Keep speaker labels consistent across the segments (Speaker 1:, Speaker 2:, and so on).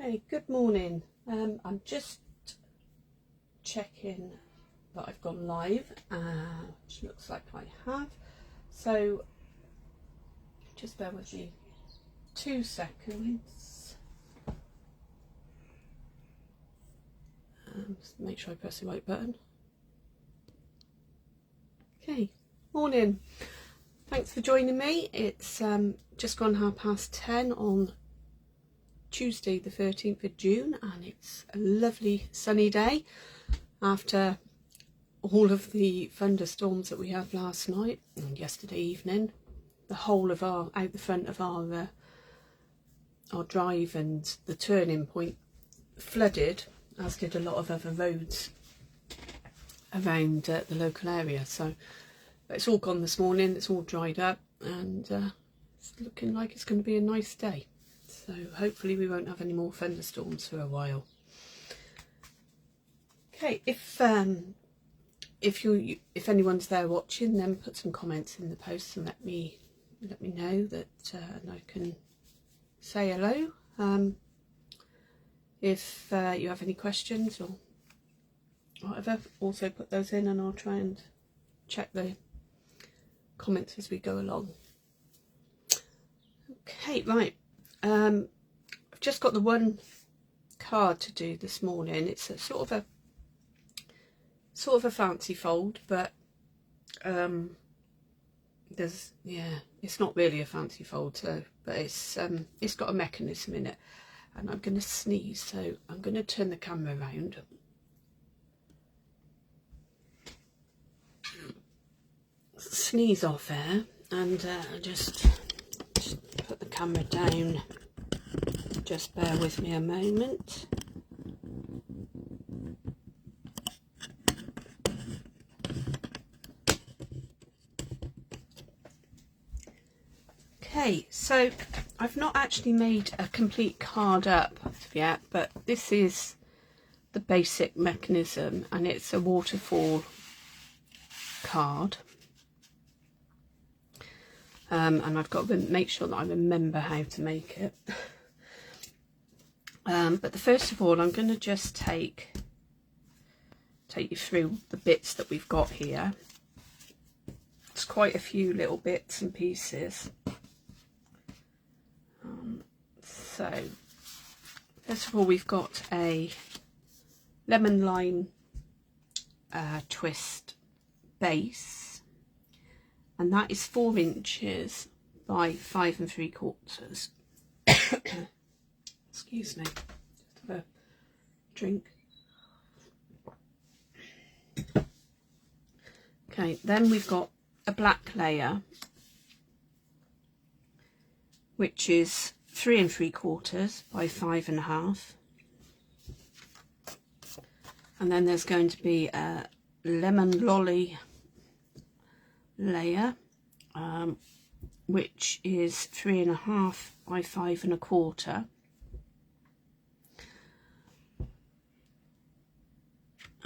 Speaker 1: Okay, good morning. I'm just checking that I've gone live, which looks like I have. So just bear with me 2 seconds. Just make sure I press the right button. Okay, morning. Thanks for joining me. It's just gone 10:30 on Tuesday the 13th of June, and it's a lovely sunny day after all of the thunderstorms that we had last night and yesterday evening. The whole of out the front of our drive and the turning point flooded, as did a lot of other roads around the local area. So but it's all gone this morning, it's all dried up, and it's looking like it's going to be a nice day. So hopefully we won't have any more thunderstorms for a while. Okay, if anyone's there watching, then put some comments in the post and let me know that and I can say hello. If you have any questions or whatever, also put those in and I'll try and check the comments as we go along. Okay, right. I've just got the one card to do this morning. It's a sort of a fancy fold, but it's not really a fancy fold, so but it's got a mechanism in it, and I'm going to sneeze, so I'm going to turn the camera around. Sneeze off there, and just put the camera down. Just bear with me a moment. Okay, so I've not actually made a complete card up yet, but this is the basic mechanism, and it's a waterfall card. And I've got to make sure that I remember how to make it. But first of all, I'm going to just take you through the bits that we've got here. It's quite a few little bits and pieces. So first of all, we've got a lemon lime twist base, and that is 4 inches by 5 3/4. Excuse me, just have a drink. Okay, then we've got a black layer, which is 3 3/4 by 5 1/2. And then there's going to be a lemon lolly layer, which is 3 1/2 by 5 1/4.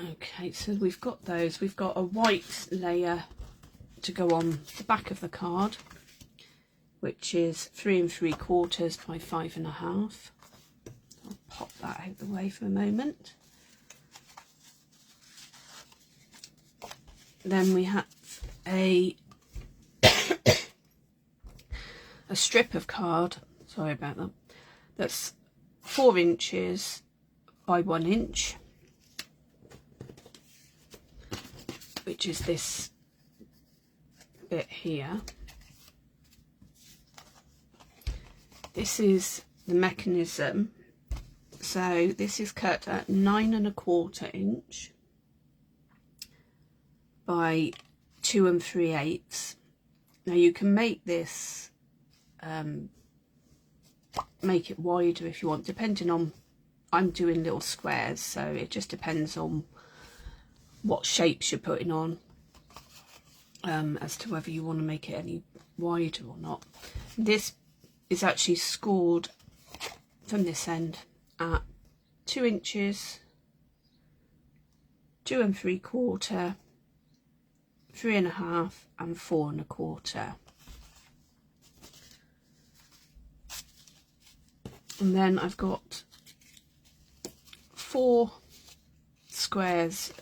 Speaker 1: Okay, so we've got those. We've got a white layer to go on the back of the card, which is 3 3/4 by 5 1/2. I'll pop that out the way for a moment. Then we have a strip of card, sorry about that, that's 4 inches by 1 inch, which is this bit here. This is the mechanism, so this is cut at 9 1/4 inch by 2 3/8. Now you can make this make it wider if you want, depending on, I'm doing little squares, so it just depends on what shapes you're putting on, as to whether you want to make it any wider or not. This is actually scored from this end at 2 inches, 2 3/4, 3 1/2 and 4 1/4. And then I've got 4 squares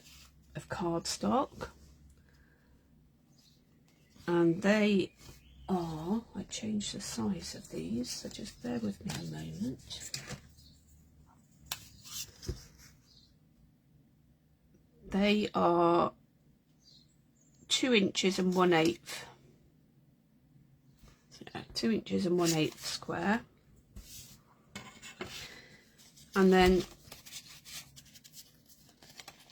Speaker 1: of cardstock, and they are, I changed the size of these, so just bear with me a moment. They are 2 inches and 1/8. So 2 inches and 1/8 square. And then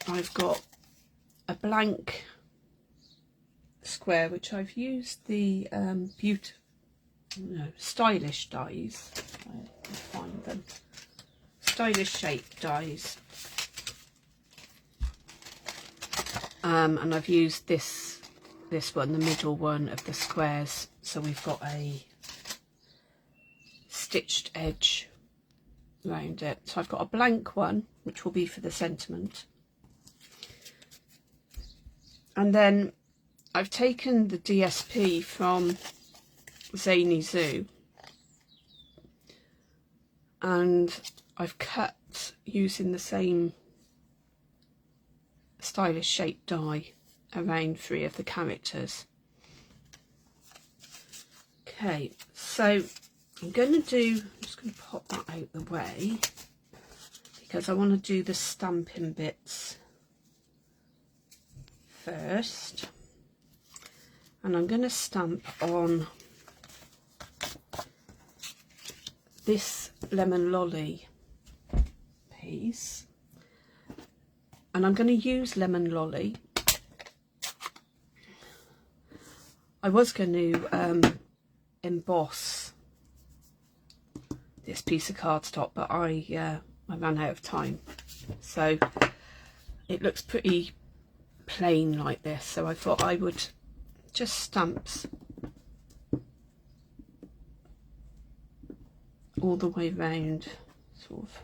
Speaker 1: I've got a blank square, which I've used the stylish dies. I find them stylish shape dies, and I've used this one, the middle one of the squares, so we've got a stitched edge around it. So I've got a blank one, which will be for the sentiment, and then I've taken the DSP from Zany Zoo and I've cut using the same stylish shape die around 3 of the characters. Okay, so I'm just going to pop that out the way because I want to do the stamping bits first. And I'm going to stamp on this lemon lolly piece, and I'm going to use lemon lolly. I was going to emboss this piece of cardstock, but I ran out of time, so it looks pretty plain like this, so I thought I would just stamp all the way round, sort of.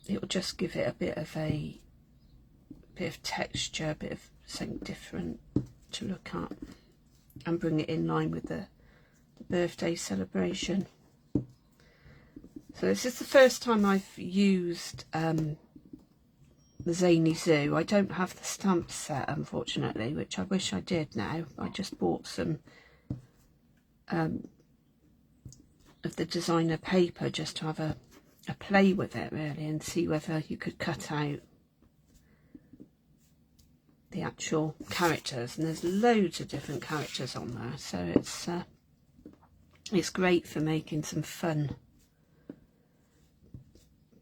Speaker 1: It will just give it a bit of texture, a bit of something different to look at, and bring it in line with the birthday celebration. So this is the first time I've used the Zany Zoo. I don't have the stamp set, unfortunately, which I wish I did now. I just bought some of the designer paper just to have a play with it, really, and see whether you could cut out the actual characters. And there's loads of different characters on there, so it's great for making some fun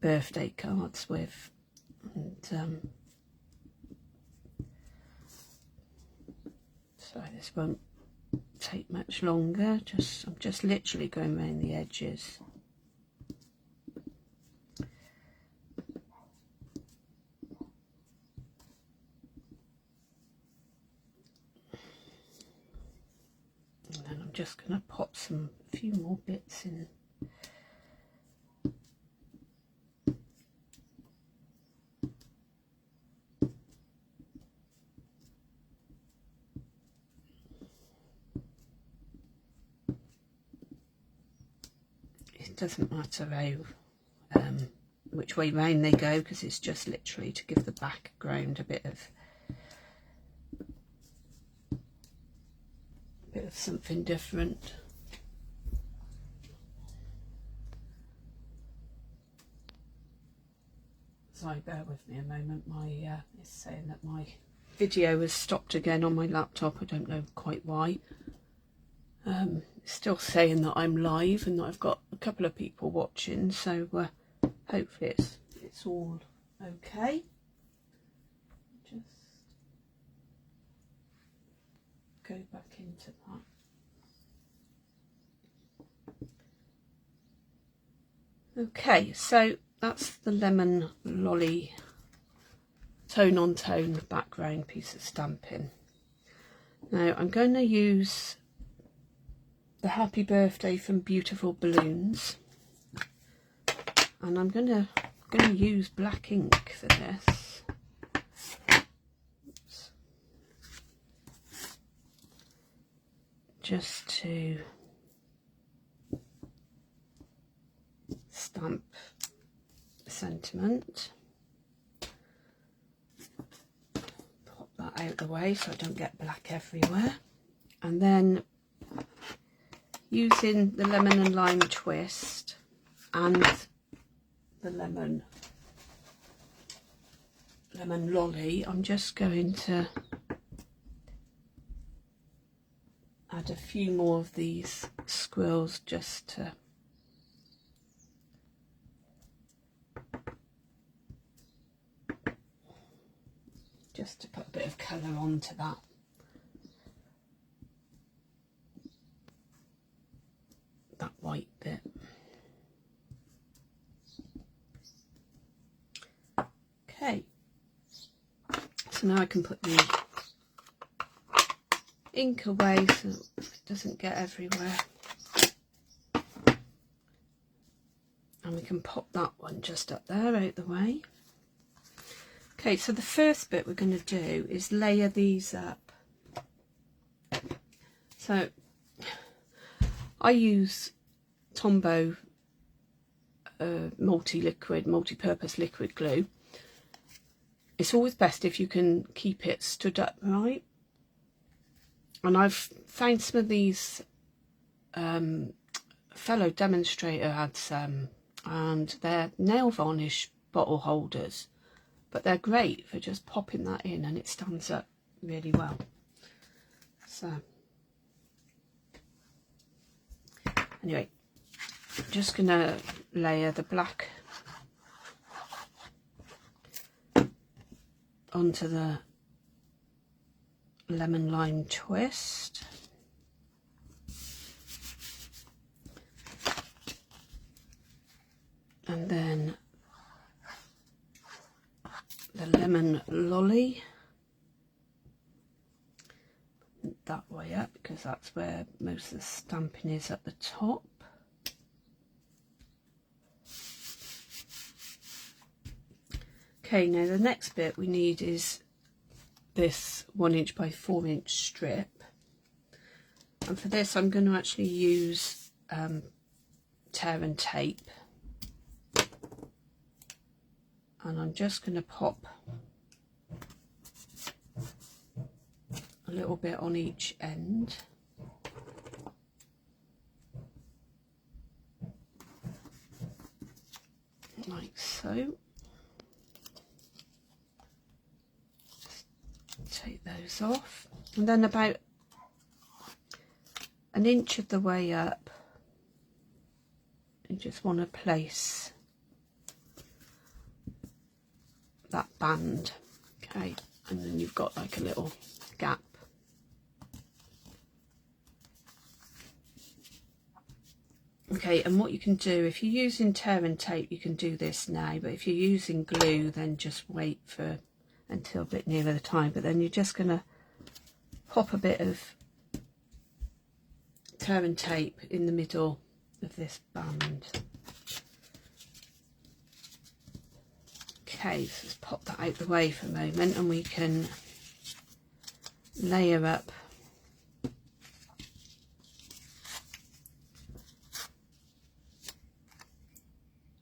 Speaker 1: birthday cards with. And so this won't take much longer. I'm just literally going around the edges. And then I'm just going to pop a few more bits in. It doesn't matter how which way round they go, because it's just literally to give the background a bit of something different. Sorry, bear with me a moment. It's saying that my video has stopped again on my laptop. I don't know quite why. It's still saying that I'm live and that I've got a couple of people watching, so hopefully it's all okay. Just go back into that. Okay, so that's the lemon lolly tone on tone background piece of stamping. Now I'm going to use the Happy Birthday from Beautiful Balloons, and I'm going to use black ink for this. Oops. Just to stamp sentiment. Pop that out of the way so I don't get black everywhere. And then using the lemon and lime twist and the lemon lolly, I'm just going to add a few more of these squirrels just to put a bit of colour onto that. That white bit. Okay, so now I can put the ink away so it doesn't get everywhere, and we can pop that one just up there out the way. Okay, so the first bit we're going to do is layer these up. So I use Tombow multi-purpose liquid glue. It's always best if you can keep it stood up right. And I've found some of these fellow demonstrator had some, and they're nail varnish bottle holders, but they're great for just popping that in and it stands up really well. So anyway, I'm just going to layer the black onto the lemon lime twist. And then the lemon lolly that way up, because that's where most of the stamping is at the top. Okay, now the next bit we need is this 1 inch by 4 inch strip, and for this I'm going to actually use tear and tape, and I'm just going to pop a little bit on each end. Like so. Take those off, and then about 1 inch of the way up you just want to place that band. Okay, and then you've got like a little gap. Okay, and what you can do, if you're using tear and tape, you can do this now, but if you're using glue, then just wait for until a bit nearer the time. But then you're just going to pop a bit of tear and tape in the middle of this band. Okay, so let's pop that out the way for a moment, and we can layer up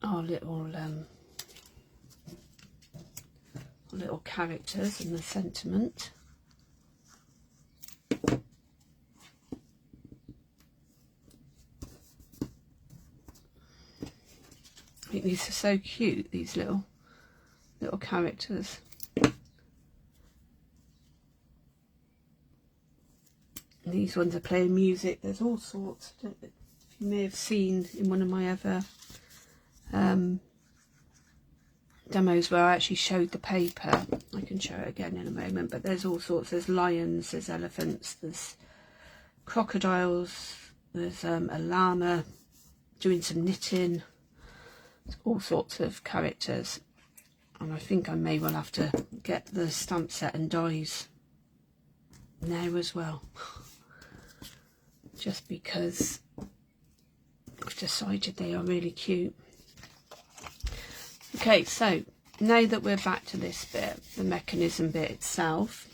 Speaker 1: our little characters and the sentiment. I think these are so cute, these little characters. And these ones are playing music. There's all sorts. I don't know if you may have seen in one of my other demos where I actually showed the paper. I can show it again in a moment, but there's all sorts. There's lions, there's elephants, there's crocodiles, there's a llama doing some knitting. There's all sorts of characters, and I think I may well have to get the stamp set and dies now as well, just because I've decided they are really cute. Okay, so now that we're back to this bit, the mechanism bit itself,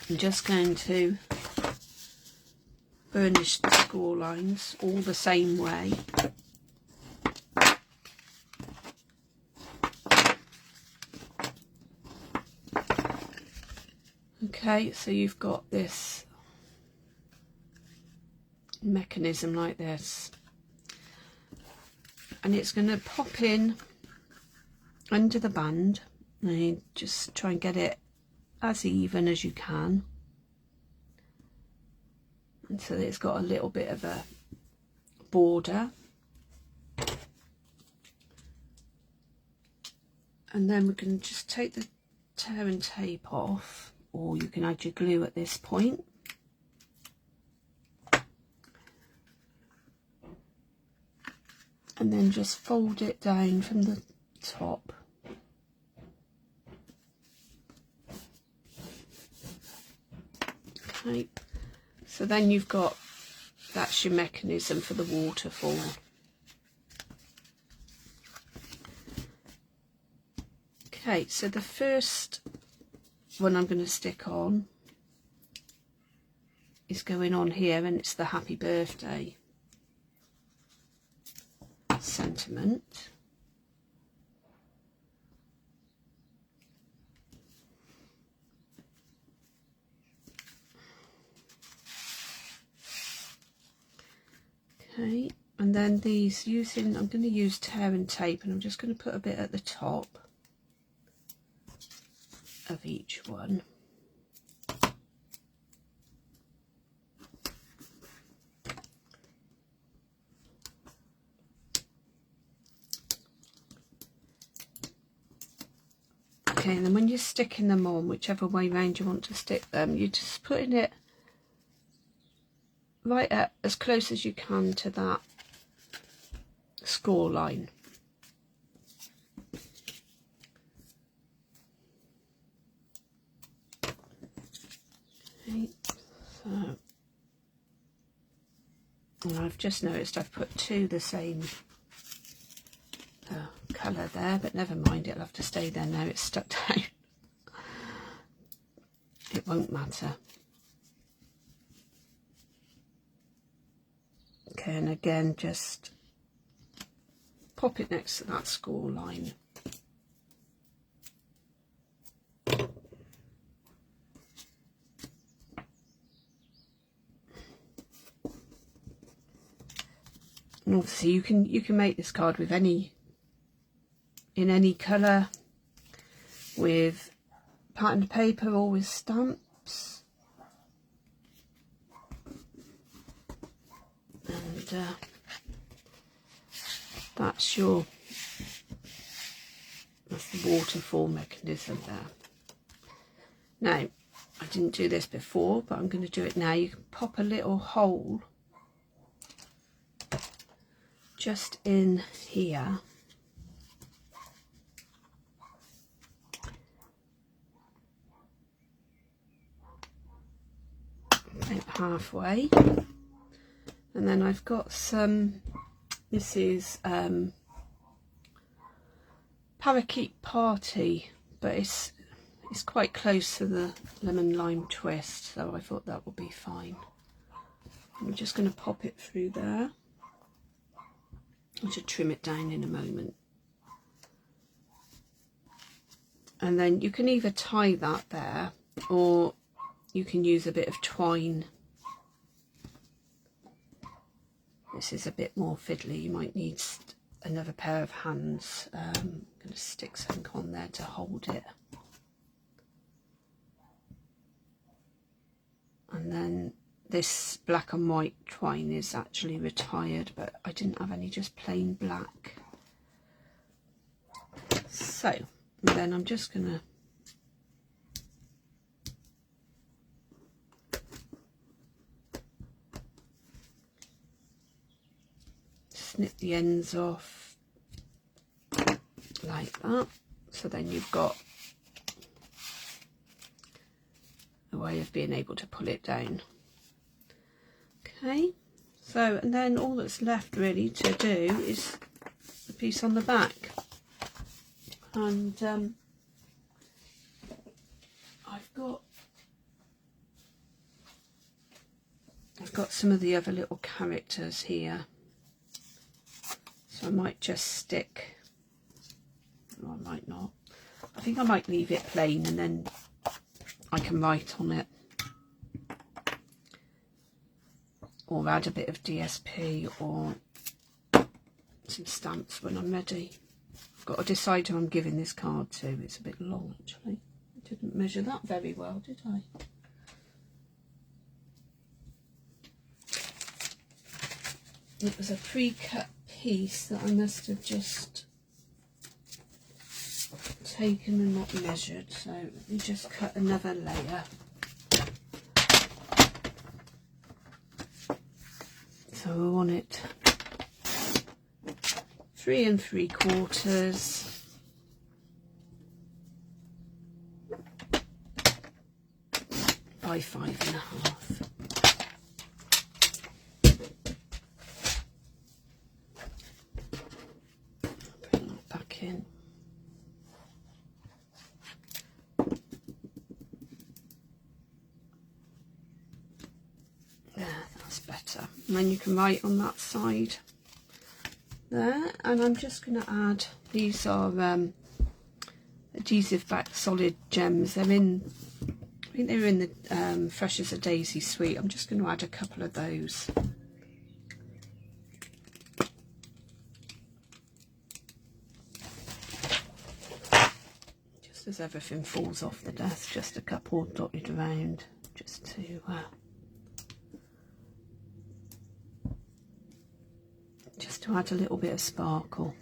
Speaker 1: I'm just going to burnish the score lines all the same way. Okay, so you've got this mechanism like this, and it's going to pop in under the band, and you just try and get it as even as you can, and so that it's got a little bit of a border. And then we can just take the tear and tape off, or you can add your glue at this point. And then just fold it down from the top. Okay, so then you've got, that's your mechanism for the waterfall. Okay, so the first one I'm going to stick on is going on here, and it's the happy birthday sentiment. Okay, and then these I'm going to use tear and tape, and I'm just going to put a bit at the top of each one. Okay, and then when you're sticking them on, whichever way round you want to stick them, you're just putting it right up as close as you can to that score line. Okay, so, and I've just noticed I've put two the same colour there, but never mind, it'll have to stay there now, it's stuck down. It won't matter. Okay, and again, just pop it next to that score line. And obviously you can make this card with in any colour, with patterned paper or with stamps. And that's the waterfall mechanism there. Now, I didn't do this before, but I'm going to do it now. You can pop a little hole just in here, about halfway, and then I've got some, this is Parakeet Party, but it's quite close to the lemon lime twist, so I thought that would be fine. I'm just going to pop it through there. I should trim it down in a moment. And then you can either tie that there, or you can use a bit of twine. This is a bit more fiddly, you might need another pair of hands. I'm going to stick something on there to hold it. And then this black and white twine is actually retired, but I didn't have any just plain black. So, and then I'm just going to snip the ends off like that. So then you've got a way of being able to pull it down. Okay, so, and then all that's left really to do is the piece on the back, and I've got some of the other little characters here, so I might just stick, or I might not, I think I might leave it plain, and then I can write on it, or add a bit of DSP or some stamps when I'm ready. I've got to decide who I'm giving this card to. It's a bit long actually. I didn't measure that very well, did I? It was a pre-cut piece that I must have just taken and not measured, so let me just cut another layer. So we want it 3 3/4 by 5.5. Bring that back in. There, that's better. And then you can write on that side there, and I'm just going to add, these are adhesive-backed solid gems. They're in, I think they're in the Fresh as a Daisy suite. I'm just going to add a couple of those. Just as everything falls off the desk, just a couple dotted around, just to add a little bit of sparkle.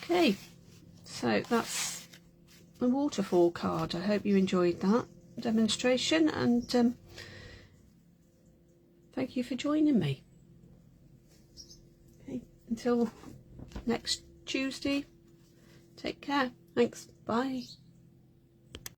Speaker 1: Okay, so that's the waterfall card. I hope you enjoyed that demonstration, and thank you for joining me. Okay, until next Tuesday, take care. Thanks, bye.